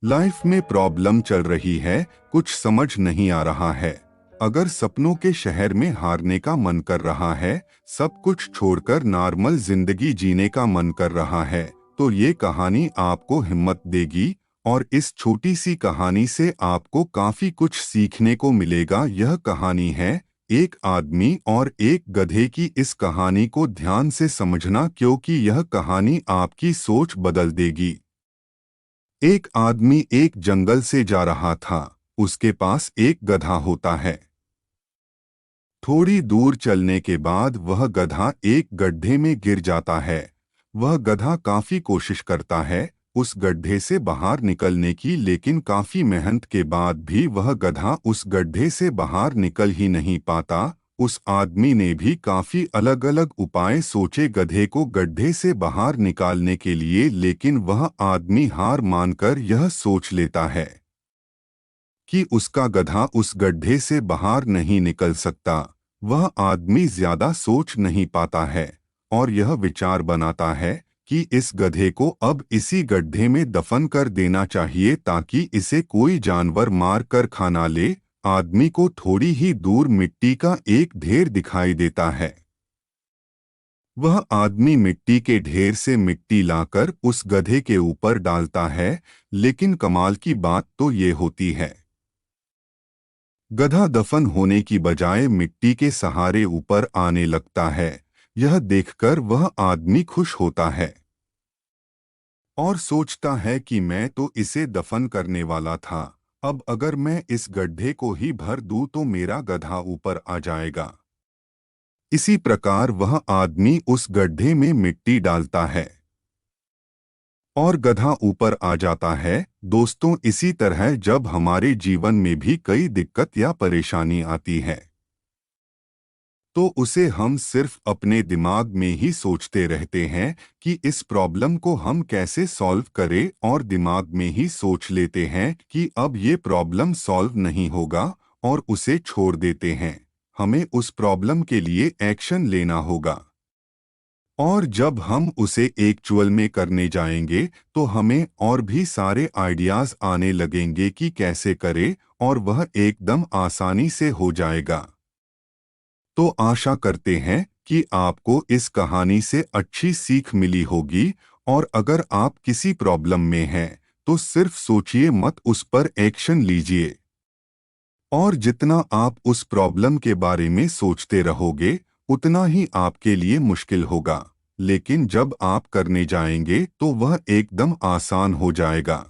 Life में problem चल रही है, कुछ समझ नहीं आ रहा है। अगर सपनों के शहर में हारने का मन कर रहा है, सब कुछ छोड़कर नॉर्मल जिंदगी जीने का मन कर रहा है, तो ये कहानी आपको हिम्मत देगी। और इस छोटी सी कहानी से आपको काफी कुछ सीखने को मिलेगा। यह कहानी है एक आदमी और एक गधे की। इस कहानी को ध्यान से समझना, क्योंकि यह कहानी आपकी सोच बदल देगी। एक आदमी एक जंगल से जा रहा था। उसके पास एक गधा होता है। थोड़ी दूर चलने के बाद वह गधा एक गड्ढे में गिर जाता है। वह गधा काफी कोशिश करता है उस गड्ढे से बाहर निकलने की, लेकिन काफी मेहनत के बाद भी वह गधा उस गड्ढे से बाहर निकल ही नहीं पाता। उस आदमी ने भी काफी अलग अलग उपाय सोचे गधे को गड्ढे से बाहर निकालने के लिए, लेकिन वह आदमी हार मानकर यह सोच लेता है कि उसका गधा उस गड्ढे से बाहर नहीं निकल सकता। वह आदमी ज्यादा सोच नहीं पाता है और यह विचार बनाता है कि इस गधे को अब इसी गड्ढे में दफन कर देना चाहिए, ताकि इसे कोई जानवर मार कर खा ना ले। आदमी को थोड़ी ही दूर मिट्टी का एक ढेर दिखाई देता है। वह आदमी मिट्टी के ढेर से मिट्टी लाकर उस गधे के ऊपर डालता है, लेकिन कमाल की बात तो ये होती है, गधा दफन होने की बजाय मिट्टी के सहारे ऊपर आने लगता है। यह देखकर वह आदमी खुश होता है और सोचता है कि मैं तो इसे दफन करने वाला था। अब अगर मैं इस गड्ढे को ही भर दूं तो मेरा गधा ऊपर आ जाएगा। इसी प्रकार वह आदमी उस गड्ढे में मिट्टी डालता है और गधा ऊपर आ जाता है। दोस्तों, इसी तरह जब हमारे जीवन में भी कई दिक्कत या परेशानी आती है, तो उसे हम सिर्फ अपने दिमाग में ही सोचते रहते हैं कि इस प्रॉब्लम को हम कैसे सॉल्व करें, और दिमाग में ही सोच लेते हैं कि अब ये प्रॉब्लम सॉल्व नहीं होगा और उसे छोड़ देते हैं। हमें उस प्रॉब्लम के लिए एक्शन लेना होगा, और जब हम उसे एक्चुअल में करने जाएंगे तो हमें और भी सारे आइडियाज आने लगेंगे कि कैसे करें, और वह एकदम आसानी से हो जाएगा। तो आशा करते हैं कि आपको इस कहानी से अच्छी सीख मिली होगी, और अगर आप किसी प्रॉब्लम में हैं तो सिर्फ सोचिए मत, उस पर एक्शन लीजिए। और जितना आप उस प्रॉब्लम के बारे में सोचते रहोगे उतना ही आपके लिए मुश्किल होगा, लेकिन जब आप करने जाएंगे तो वह एकदम आसान हो जाएगा।